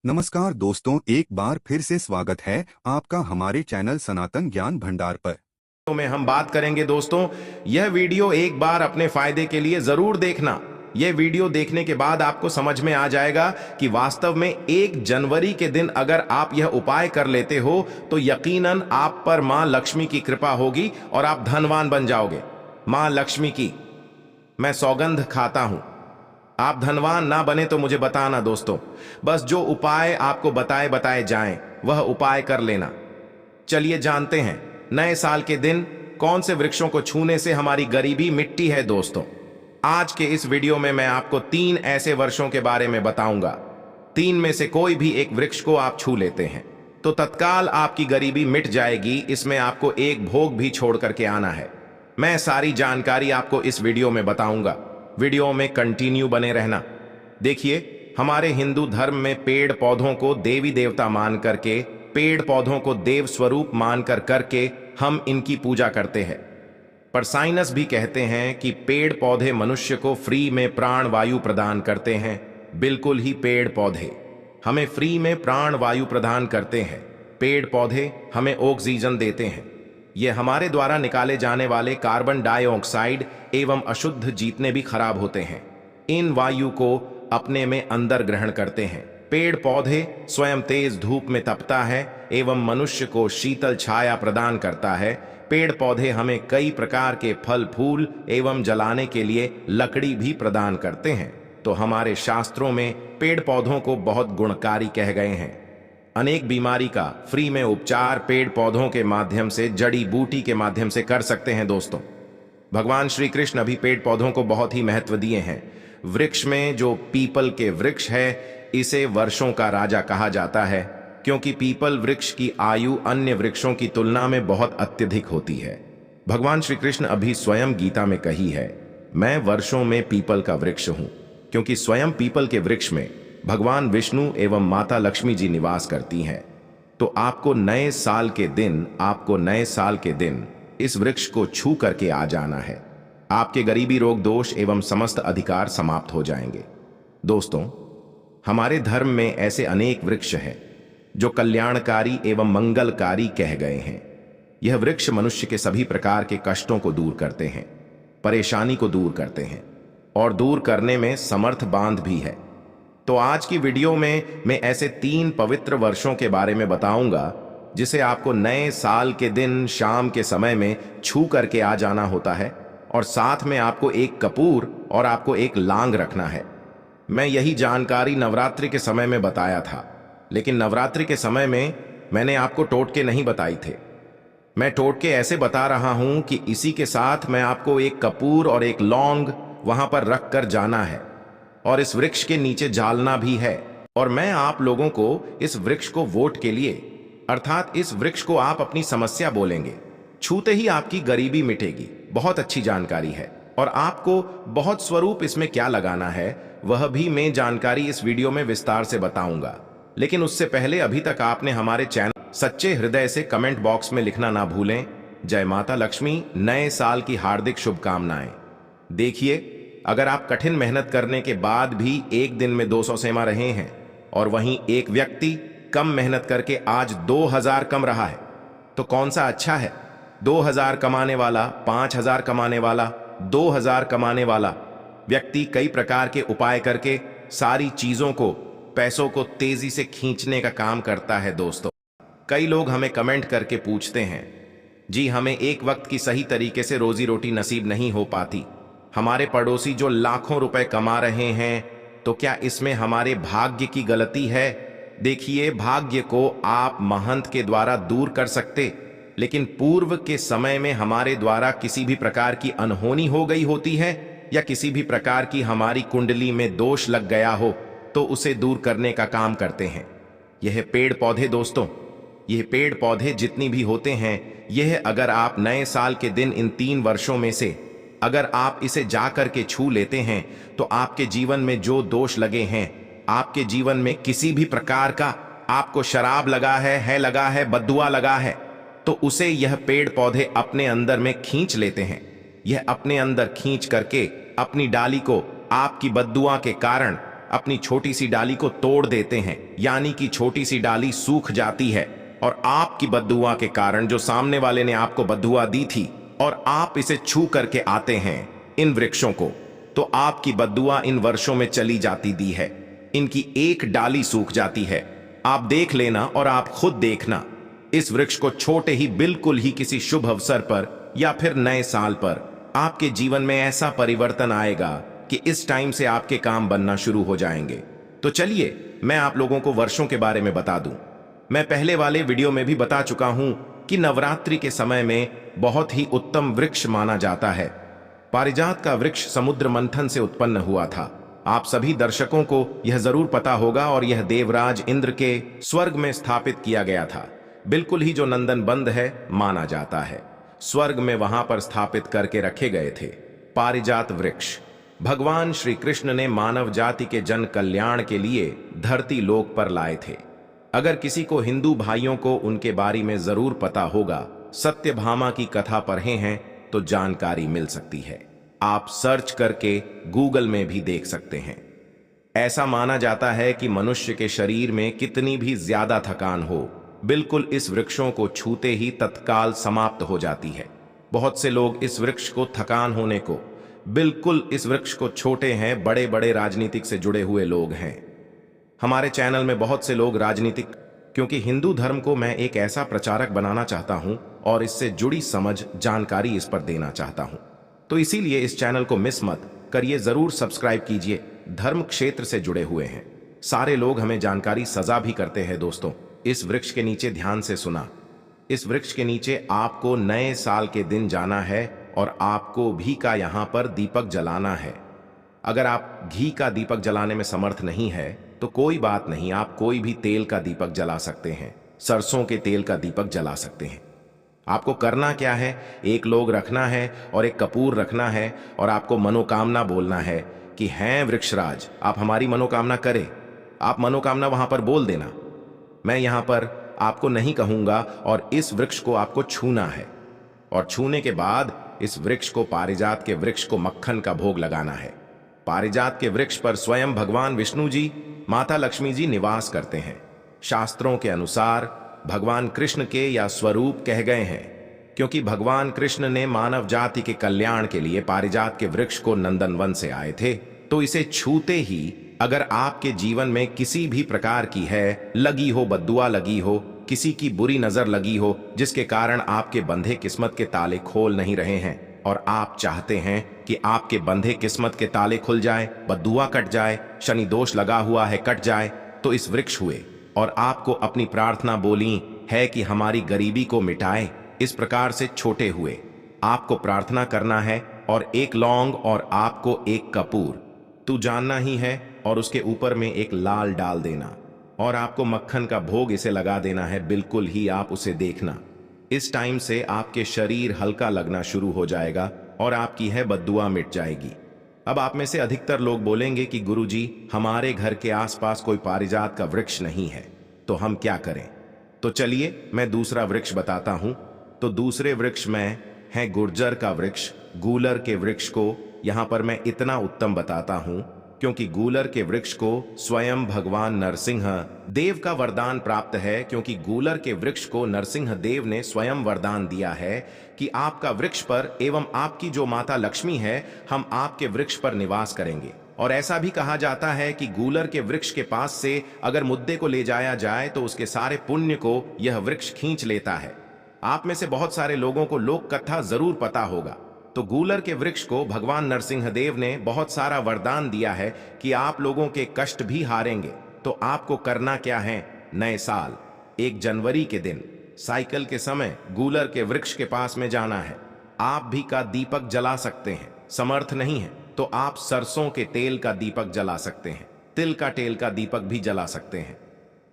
नमस्कार दोस्तों, एक बार फिर से स्वागत है आपका हमारे चैनल सनातन ज्ञान भंडार पर। तो में हम बात करेंगे दोस्तों। यह वीडियो एक बार अपने फायदे के लिए जरूर देखना। यह वीडियो देखने के बाद आपको समझ में आ जाएगा कि वास्तव में 1 जनवरी के दिन अगर आप यह उपाय कर लेते हो तो यकीनन आप पर मां लक्ष्मी की कृपा होगी और आप धनवान बन जाओगे। मां लक्ष्मी की मैं सौगंध खाता हूं। आप धनवान ना बने तो मुझे बताना दोस्तों। बस जो उपाय आपको बताए जाएं वह उपाय कर लेना। चलिए जानते हैं नए साल के दिन कौन से वृक्षों को छूने से हमारी गरीबी मिटती है दोस्तों। आज के इस वीडियो में मैं आपको 3 ऐसे वर्षों के बारे में बताऊंगा। 3 में से कोई भी एक वृक्ष को आप छू लेते हैं तो तत्काल आपकी गरीबी मिट जाएगी। इसमें आपको एक भोग भी छोड़ करके आना है। मैं सारी जानकारी आपको इस वीडियो में बताऊंगा। वीडियो में कंटिन्यू बने रहना। देखिए, हमारे हिंदू धर्म में पेड़ पौधों को देवी देवता मान करके, पेड़ पौधों को देव स्वरूप मानकर करके हम इनकी पूजा करते हैं। पर साइंस भी कहते हैं कि पेड़ पौधे मनुष्य को फ्री में प्राण वायु प्रदान करते हैं। बिल्कुल ही पेड़ पौधे हमें फ्री में प्राण वायु प्रदान करते हैं। पेड़ पौधे हमें ऑक्सीजन देते हैं। ये हमारे द्वारा निकाले जाने वाले कार्बन डाइऑक्साइड एवं अशुद्ध जितने भी खराब होते हैं, इन वायु को अपने में अंदर ग्रहण करते हैं। पेड़ पौधे स्वयं तेज धूप में तपता है एवं मनुष्य को शीतल छाया प्रदान करता है। पेड़ पौधे हमें कई प्रकार के फल फूल एवं जलाने के लिए लकड़ी भी प्रदान करते हैं। तो हमारे शास्त्रों में पेड़ पौधों को बहुत गुणकारी कह गए हैं। अनेक बीमारी का फ्री में उपचार पेड़ पौधों के माध्यम से, जड़ी बूटी के माध्यम से कर सकते हैं दोस्तों। भगवान श्री कृष्ण अभी पेड़ पौधों को बहुत ही महत्व दिए हैं। वृक्ष में जो पीपल के वृक्ष है, इसे वर्षों का राजा कहा जाता है, क्योंकि पीपल वृक्ष की आयु अन्य वृक्षों की तुलना में बहुत अत्यधिक होती है। भगवान श्री कृष्ण अभी स्वयं गीता में कही है, मैं वर्षों में पीपल का वृक्ष हूं, क्योंकि स्वयं पीपल के वृक्ष में भगवान विष्णु एवं माता लक्ष्मी जी निवास करती हैं। तो आपको नए साल के दिन इस वृक्ष को छू करके आ जाना है। आपके गरीबी रोग दोष एवं समस्त अधिकार समाप्त हो जाएंगे। दोस्तों, हमारे धर्म में ऐसे अनेक वृक्ष हैं जो कल्याणकारी एवं मंगलकारी कह गए हैं। यह वृक्ष मनुष्य के सभी प्रकार के कष्टों को दूर करते हैं, परेशानी को दूर करते हैं और दूर करने में समर्थ बांध भी है। तो आज की वीडियो में मैं ऐसे 3 पवित्र वर्षों के बारे में बताऊंगा जिसे आपको नए साल के दिन शाम के समय में छू करके आ जाना होता है, और साथ में आपको एक कपूर और आपको एक लांग रखना है। मैं यही जानकारी नवरात्रि के समय में बताया था, लेकिन नवरात्रि के समय में मैंने आपको टोटके नहीं बताई थे। मैं टोटके ऐसे बता रहा हूं कि इसी के साथ मैं आपको एक कपूर और एक लौंग वहां पर रख कर जाना है और इस वृक्ष के नीचे जालना भी है। और मैं आप लोगों को इस वृक्ष को वोट के लिए, अर्थात इस वृक्ष को आप अपनी समस्या बोलेंगे, छूते ही आपकी गरीबी मिटेगी। बहुत अच्छी जानकारी है और आपको बहुत स्वरूप इसमें क्या लगाना है वह भी मैं जानकारी इस वीडियो में विस्तार से बताऊंगा। लेकिन उससे पहले अभी तक आपने हमारे चैनल सच्चे हृदय से कमेंट बॉक्स में लिखना ना भूलें, जय माता लक्ष्मी, नए साल की हार्दिक शुभकामनाएं। देखिए, अगर आप कठिन मेहनत करने के बाद भी एक दिन में 200 सेमा रहे हैं और वहीं एक व्यक्ति कम मेहनत करके आज 2000 कम रहा है, तो कौन सा अच्छा है? 2000 कमाने वाला, 5000 कमाने वाला, 2000 कमाने वाला व्यक्ति कई प्रकार के उपाय करके सारी चीजों को, पैसों को तेजी से खींचने का काम करता है दोस्तों। कई लोग हमें कमेंट करके पूछते हैं, जी हमें एक वक्त की सही तरीके से रोजी रोटी नसीब नहीं हो पाती। हमारे पड़ोसी जो लाखों रुपए कमा रहे हैं, तो क्या इसमें हमारे भाग्य की गलती है? देखिए, भाग्य को आप महंत के द्वारा दूर कर सकते, लेकिन पूर्व के समय में हमारे द्वारा किसी भी प्रकार की अनहोनी हो गई होती है या किसी भी प्रकार की हमारी कुंडली में दोष लग गया हो, तो उसे दूर करने का काम करते हैं यह पेड़ पौधे दोस्तों। यह पेड़ पौधे जितनी भी होते हैं, यह अगर आप नए साल के दिन इन 3 वर्षों में से अगर आप इसे जाकर के छू लेते हैं, तो आपके जीवन में जो दोष लगे हैं, आपके जीवन में किसी भी प्रकार का आपको शराब लगा है, बद्दुआ लगा है, तो उसे यह पेड़ पौधे अपने अंदर में खींच लेते हैं। यह अपने अंदर खींच करके अपनी डाली को आपकी बद्दुआ के कारण अपनी छोटी सी डाली को तोड़ देते हैं, यानी कि छोटी सी डाली सूख जाती है और आपकी बद्दुआ के कारण, जो सामने वाले ने आपको बद्दुआ दी थी और आप इसे छू करके आते हैं इन वृक्षों को, तो आपकी बद्दुआ इन वर्षों में चली जाती दी है। इनकी एक डाली सूख जाती है। आप देख लेना और आप खुद देखना, इस वृक्ष को छोटे ही बिल्कुल ही किसी शुभ अवसर पर या फिर नए साल पर आपके जीवन में ऐसा परिवर्तन आएगा कि इस टाइम से आपके काम बनना शुरू हो जाएंगे। तो चलिए मैं आप लोगों को वर्षों के बारे में बता दूं। मैं पहले वाले वीडियो में भी बता चुका हूं कि नवरात्रि के समय में बहुत ही उत्तम वृक्ष माना जाता है। पारिजात का वृक्ष समुद्र मंथन से उत्पन्न हुआ था। आप सभी दर्शकों को यह जरूर पता होगा, और यह देवराज इंद्र के स्वर्ग में स्थापित किया गया था, बिल्कुल ही जो नंदन बंद है माना जाता है। स्वर्ग में वहां पर स्थापित करके रखे गए थे। पारिजात वृक्ष भगवान श्री कृष्ण ने मानव जाति के जन कल्याण के लिए धरती लोक पर लाए थे। अगर किसी को हिंदू भाइयों को उनके बारे में जरूर पता होगा, सत्यभामा की कथा पढ़े हैं तो जानकारी मिल सकती है। आप सर्च करके गूगल में भी देख सकते हैं। ऐसा माना जाता है कि मनुष्य के शरीर में कितनी भी ज्यादा थकान हो, बिल्कुल इस वृक्षों को छूते ही तत्काल समाप्त हो जाती है। बहुत से लोग इस वृक्ष को थकान होने को, बिल्कुल इस वृक्ष को छोटे हैं, बड़े बड़े राजनीतिक से जुड़े हुए लोग हैं। हमारे चैनल में बहुत से लोग राजनीतिक, क्योंकि हिंदू धर्म को मैं एक ऐसा प्रचारक बनाना चाहता हूं और इससे जुड़ी समझ जानकारी इस पर देना चाहता हूं, तो इसीलिए इस चैनल को मिस मत करिए, जरूर सब्सक्राइब कीजिए। धर्म क्षेत्र से जुड़े हुए हैं सारे लोग, हमें जानकारी सजा भी करते हैं। दोस्तों, इस वृक्ष के नीचे ध्यान से सुना, इस वृक्ष के नीचे आपको नए साल के दिन जाना है और आपको घी का यहां पर दीपक जलाना है। अगर आप घी का दीपक जलाने में समर्थ नहीं है तो कोई बात नहीं, आप कोई भी तेल का दीपक जला सकते हैं, सरसों के तेल का दीपक जला सकते हैं। आपको करना क्या है, एक लोग रखना है और एक कपूर रखना है, और आपको मनोकामना बोलना है कि हैं वृक्षराज, आप हमारी मनोकामना करें। आप मनोकामना वहां पर बोल देना, मैं यहां पर आपको नहीं कहूंगा, और इस वृक्ष को आपको छूना है। और छूने के बाद इस वृक्ष को, पारिजात के वृक्ष को मक्खन का भोग लगाना है। पारिजात के वृक्ष पर स्वयं भगवान विष्णु जी, माता लक्ष्मी जी निवास करते हैं। शास्त्रों के अनुसार भगवान कृष्ण के या स्वरूप कह गए हैं, क्योंकि भगवान कृष्ण ने मानव जाति के कल्याण के लिए पारिजात के वृक्ष को नंदनवन से आए थे। तो इसे छूते ही अगर आपके जीवन में किसी भी प्रकार की है लगी हो, बद्दुआ लगी हो, किसी की बुरी नजर लगी हो, जिसके कारण आपके बंधे किस्मत के ताले खोल नहीं रहे हैं, और आप चाहते हैं कि आपके बंधे किस्मत के ताले खुल जाए, बद्दुआ कट जाए, शनि दोष लगा हुआ है कट जाए, तो इस वृक्ष हुए और आपको अपनी प्रार्थना बोली है कि हमारी गरीबी को मिटाए। इस प्रकार से छोटे हुए आपको प्रार्थना करना है, और एक लौंग और आपको एक कपूर तू जानना ही है, और उसके ऊपर में एक लाल डाल देना, और आपको मक्खन का भोग इसे लगा देना है। बिल्कुल ही आप उसे देखना, इस टाइम से आपके शरीर हल्का लगना शुरू हो जाएगा और आपकी है बद्दुआ मिट जाएगी। अब आप में से अधिकतर लोग बोलेंगे कि गुरुजी, हमारे घर के आसपास कोई पारिजात का वृक्ष नहीं है, तो हम क्या करें? तो चलिए मैं दूसरा वृक्ष बताता हूं। तो दूसरे वृक्ष में है गुर्जर का वृक्ष। गूलर के वृक्ष को यहां पर मैं इतना उत्तम बताता हूं क्योंकि गूलर के वृक्ष को स्वयं भगवान नरसिंह देव का वरदान प्राप्त है, क्योंकि गूलर के वृक्ष को नरसिंह देव ने स्वयं वरदान दिया है कि आपका वृक्ष पर एवं आपकी जो माता लक्ष्मी है, हम आपके वृक्ष पर निवास करेंगे। और ऐसा भी कहा जाता है कि गूलर के वृक्ष के पास से अगर मुद्दे को ले जाया जाए तो उसके सारे पुण्य को यह वृक्ष खींच लेता है। आप में से बहुत सारे लोगों को लोक कथा जरूर पता होगा। तो गूलर के वृक्ष को भगवान नरसिंह देव ने बहुत सारा वरदान दिया है कि आप लोगों के कष्ट भी हारेंगे। तो आपको करना क्या है, नए साल 1 जनवरी के दिन साइकिल के समय गूलर के वृक्ष के पास में जाना है। आप भी का दीपक जला सकते हैं, समर्थ नहीं है तो आप सरसों के तेल का दीपक जला सकते हैं, तिल का तेल का दीपक भी जला सकते हैं।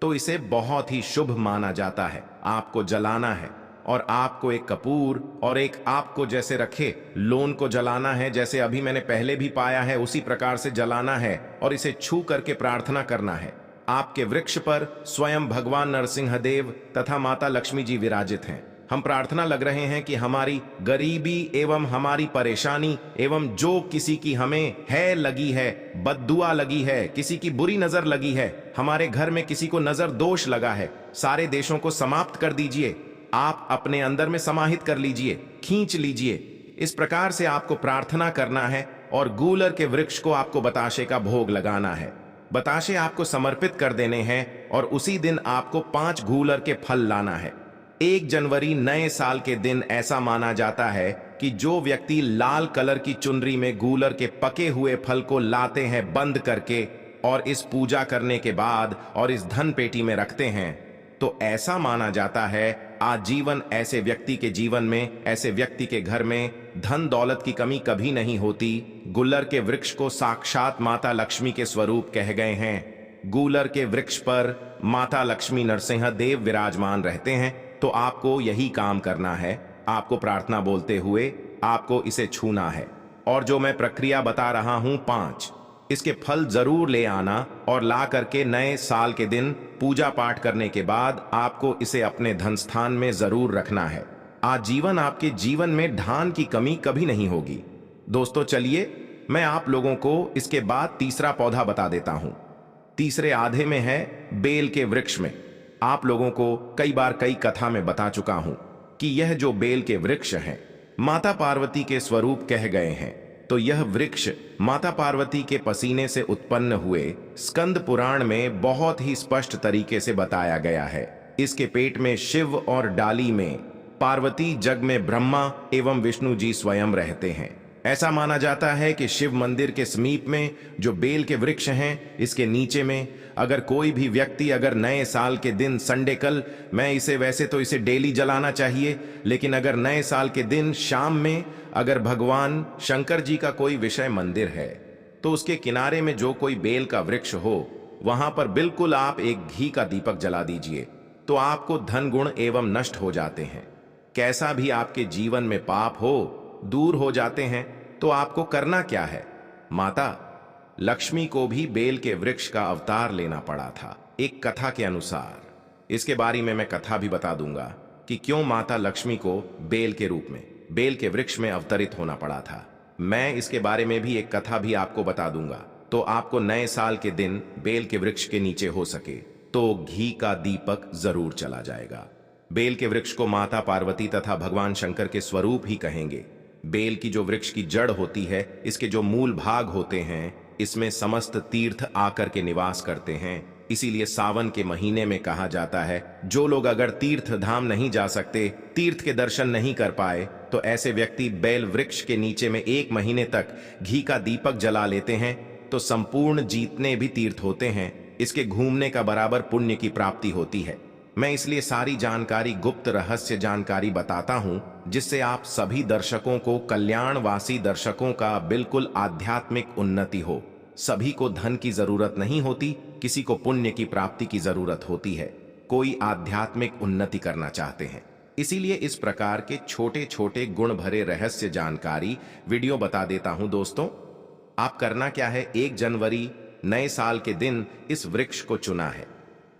तो इसे बहुत ही शुभ माना जाता है। आपको जलाना है, और आपको एक कपूर और एक आपको जैसे रखे लोन को जलाना है, जैसे अभी मैंने पहले भी पाया है उसी प्रकार से जलाना है, और इसे छू करके प्रार्थना करना है। आपके वृक्ष पर स्वयं भगवान नरसिंह देव तथा माता लक्ष्मी जी विराजित हैं। हम प्रार्थना लग रहे हैं कि हमारी गरीबी एवं हमारी परेशानी एवं जो किसी की हमें है लगी है, बद्दुआ लगी है, किसी की बुरी नजर लगी है, हमारे घर में किसी को नजर दोष लगा है, सारे देशों को समाप्त कर दीजिए, आप अपने अंदर में समाहित कर लीजिए, खींच लीजिए। इस प्रकार से आपको प्रार्थना करना है और गूलर के वृक्ष को आपको बताशे का भोग लगाना है। बताशे आपको समर्पित कर देने हैं और उसी दिन आपको 5 गूलर के फल लाना है। 1 जनवरी नए साल के दिन ऐसा माना जाता है कि जो व्यक्ति लाल कलर की चुनरी में गूलर के पके हुए फल को लाते हैं बंद करके और इस पूजा करने के बाद और इस धन पेटी में रखते हैं, तो ऐसा माना जाता है आजीवन ऐसे व्यक्ति के जीवन में, ऐसे व्यक्ति के घर में धन दौलत की कमी कभी नहीं होती। गूलर के वृक्ष को साक्षात माता लक्ष्मी के स्वरूप कह गए हैं। गूलर के वृक्ष पर माता लक्ष्मी नरसिंह देव विराजमान रहते हैं। तो आपको यही काम करना है, आपको प्रार्थना बोलते हुए आपको इसे छूना है और जो मैं प्रक्रिया बता रहा हूं 5, इसके फल जरूर ले आना और ला करके नए साल के दिन पूजा पाठ करने के बाद आपको इसे अपने धन स्थान में जरूर रखना है। आजीवन आपके जीवन में धान की कमी कभी नहीं होगी। दोस्तों चलिए मैं आप लोगों को इसके बाद तीसरा पौधा बता देता हूं। तीसरे आधे में है बेल के वृक्ष में। आप लोगों को कई बार कई कथा में बता चुका हूं कि यह जो बेल के वृक्ष हैं माता पार्वती के स्वरूप कह गए हैं। तो यह वृक्ष माता पार्वती के पसीने से उत्पन्न हुए स्कंद पुराण में बहुत ही स्पष्ट तरीके से बताया गया है। इसके पेट में शिव और डाली में पार्वती, जग में ब्रह्मा एवं विष्णु जी स्वयं रहते हैं। ऐसा माना जाता है कि शिव मंदिर के समीप में जो बेल के वृक्ष हैं, इसके नीचे में अगर कोई भी व्यक्ति अगर नए साल के दिन संडे कल, मैं इसे वैसे तो इसे डेली जलाना चाहिए, लेकिन अगर नए साल के दिन शाम में अगर भगवान शंकर जी का कोई विषय मंदिर है तो उसके किनारे में जो कोई बेल का वृक्ष हो वहां पर बिल्कुल आप एक घी का दीपक जला दीजिए, तो आपको धन गुण एवं नष्ट हो जाते हैं। कैसा भी आपके जीवन में पाप हो दूर हो जाते हैं। तो आपको करना क्या है, माता लक्ष्मी को भी बेल के वृक्ष का अवतार लेना पड़ा था एक कथा के अनुसार। इसके बारे में मैं कथा भी बता दूंगा कि क्यों माता लक्ष्मी को बेल के रूप में, बेल के वृक्ष में अवतरित होना पड़ा था। मैं इसके बारे में भी एक कथा भी आपको बता दूंगा। तो आपको नए साल के दिन बेल के वृक्ष के नीचे हो सके तो घी का दीपक जरूर चला जाएगा। बेल के वृक्ष को माता पार्वती तथा भगवान शंकर के स्वरूप ही कहेंगे। बेल की जो वृक्ष की जड़ होती है, इसके जो मूल भाग होते हैं, इसमें समस्त तीर्थ आकर के निवास करते हैं। इसीलिए सावन के महीने में कहा जाता है जो लोग अगर तीर्थ धाम नहीं जा सकते, तीर्थ के दर्शन नहीं कर पाए, तो ऐसे व्यक्ति बेल वृक्ष के नीचे में 1 महीने तक घी का दीपक जला लेते हैं तो संपूर्ण जितने भी तीर्थ होते हैं इसके घूमने का बराबर पुण्य की प्राप्ति होती है। मैं इसलिए सारी जानकारी, गुप्त रहस्य जानकारी बताता हूं जिससे आप सभी दर्शकों को, कल्याणवासी दर्शकों का बिल्कुल आध्यात्मिक उन्नति हो। सभी को धन की जरूरत नहीं होती, किसी को पुण्य की प्राप्ति की जरूरत होती है, कोई आध्यात्मिक उन्नति करना चाहते हैं। इसीलिए इस प्रकार के छोटे छोटे गुण भरे रहस्य जानकारी वीडियो बता देता हूं। दोस्तों आप करना क्या है, 1 जनवरी नए साल के दिन इस वृक्ष को चुना है।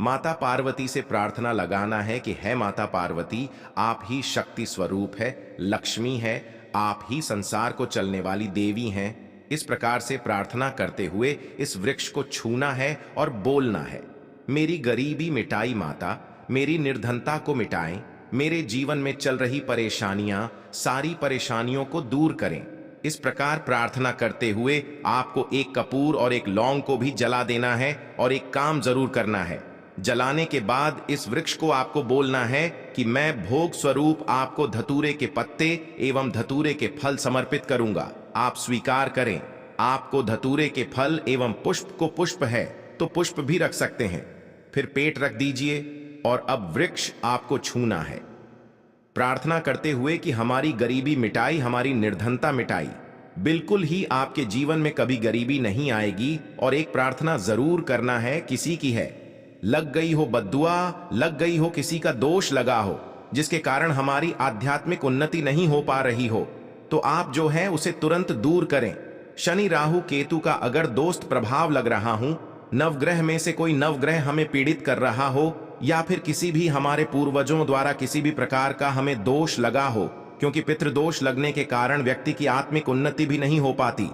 माता पार्वती से प्रार्थना लगाना है कि है माता पार्वती, आप ही शक्ति स्वरूप है, लक्ष्मी है, आप ही संसार को चलने वाली देवी हैं। इस प्रकार से प्रार्थना करते हुए इस वृक्ष को छूना है और बोलना है, मेरी गरीबी मिटाई माता, मेरी निर्धनता को मिटाएं, मेरे जीवन में चल रही परेशानियां, सारी परेशानियों को दूर करें। इस प्रकार प्रार्थना करते हुए आपको एक कपूर और एक लौंग को भी जला देना है और एक काम जरूर करना है। जलाने के बाद इस वृक्ष को आपको बोलना है कि मैं भोग स्वरूप आपको धतूरे के पत्ते एवं धतूरे के फल समर्पित करूंगा, आप स्वीकार करें। आपको धतूरे के फल एवं पुष्प को पुष्प है तो पुष्प भी रख सकते हैं, फिर पेट रख दीजिए और अब वृक्ष आपको छूना है। प्रार्थना करते हुए कि हमारी गरीबी मिटाई, हमारी निर्धनता मिटाई। बिल्कुल ही आपके जीवन में कभी गरीबी नहीं आएगी। और एक प्रार्थना जरूर करना है, किसी की है, लग गई हो बद्दुआ, लग गई हो, किसी का दोष लगा हो जिसके कारण हमारी आध्यात्मिक उन्नति नहीं हो पा रही हो, तो आप जो है उसे तुरंत दूर करें। शनि राहु केतु का अगर दोस्त प्रभाव लग रहा हूं, नवग्रह में से कोई नवग्रह हमें पीड़ित कर रहा हो, या फिर किसी भी हमारे पूर्वजों द्वारा किसी भी प्रकार का हमें दोष लगा हो, क्योंकि पितृदोष लगने के कारण व्यक्ति की आत्मिक उन्नति भी नहीं हो पाती,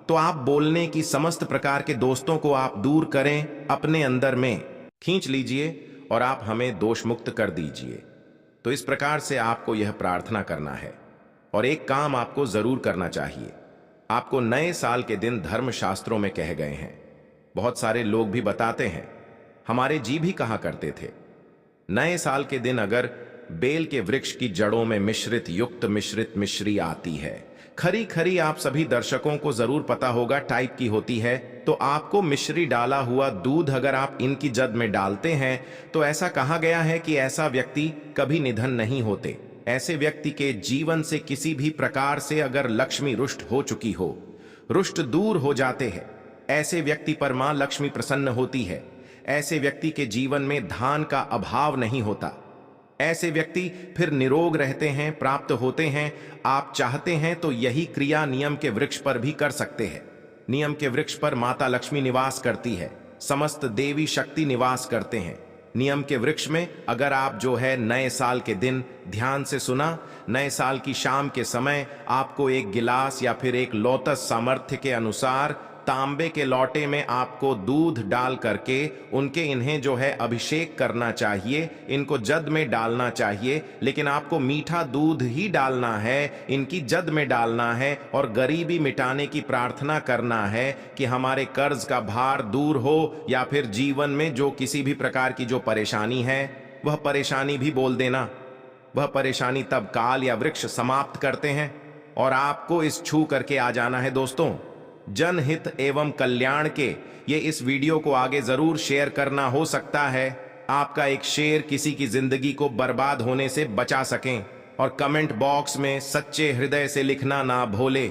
तो आप बोलने की समस्त प्रकार के दोस्तों को आप दूर करें, अपने अंदर में खींच लीजिए और आप हमें दोष मुक्त कर दीजिए। तो इस प्रकार से आपको यह प्रार्थना करना है। और एक काम आपको जरूर करना चाहिए। आपको नए साल के दिन धर्म शास्त्रों में कहे गए हैं, बहुत सारे लोग भी बताते हैं, हमारे जी भी कहा करते थे, नए साल के दिन अगर बेल के वृक्ष की जड़ों में मिश्रित युक्त मिश्रित मिश्री आती है, खरी खरी आप सभी दर्शकों को जरूर पता होगा टाइप की होती है, तो आपको मिश्री डाला हुआ दूध अगर आप इनकी जद में डालते हैं तो ऐसा कहा गया है कि ऐसा व्यक्ति कभी निधन नहीं होते। ऐसे व्यक्ति के जीवन से किसी भी प्रकार से अगर लक्ष्मी रुष्ट हो चुकी हो, रुष्ट दूर हो जाते हैं, ऐसे व्यक्ति पर मां लक्ष्मी प्रसन्न होती है। ऐसे व्यक्ति के जीवन में धान का अभाव नहीं होता। ऐसे व्यक्ति फिर निरोग रहते हैं, प्राप्त होते हैं। आप चाहते हैं तो यही क्रिया नियम के वृक्ष पर भी कर सकते हैं। नियम के वृक्ष पर माता लक्ष्मी निवास करती है, समस्त देवी शक्ति निवास करते हैं। नियम के वृक्ष में अगर आप जो है नए साल के दिन ध्यान से सुना, नए साल की शाम के समय आपको एक गिलास या फिर एक लोटस सामर्थ्य के अनुसार तांबे के लोटे में आपको दूध डाल करके उनके इन्हें जो है अभिषेक करना चाहिए, इनको जद में डालना चाहिए। लेकिन आपको मीठा दूध ही डालना है, इनकी जद में डालना है और गरीबी मिटाने की प्रार्थना करना है कि हमारे कर्ज का भार दूर हो, या फिर जीवन में जो किसी भी प्रकार की जो परेशानी है वह परेशानी भी बोल देना। वह परेशानी तब काल या वृक्ष समाप्त करते हैं और आपको इस छू करके आ जाना है। दोस्तों, जनहित एवं कल्याण के ये इस वीडियो को आगे जरूर शेयर करना, हो सकता है आपका एक शेयर किसी की जिंदगी को बर्बाद होने से बचा सकें। और कमेंट बॉक्स में सच्चे हृदय से लिखना ना भूले।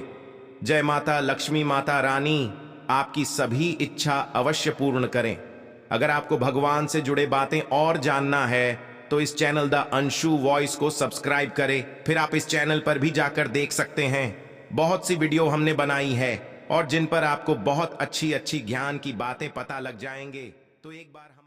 जय माता लक्ष्मी माता रानी आपकी सभी इच्छा अवश्य पूर्ण करें। अगर आपको भगवान से जुड़े बातें और जानना है तो इस चैनल द अंशु वॉइस को सब्सक्राइब करें। फिर आप इस चैनल पर भी जाकर देख सकते हैं, बहुत सी वीडियो हमने बनाई है और जिन पर आपको बहुत अच्छी अच्छी ज्ञान की बातें पता लग जाएंगे। तो एक बार हम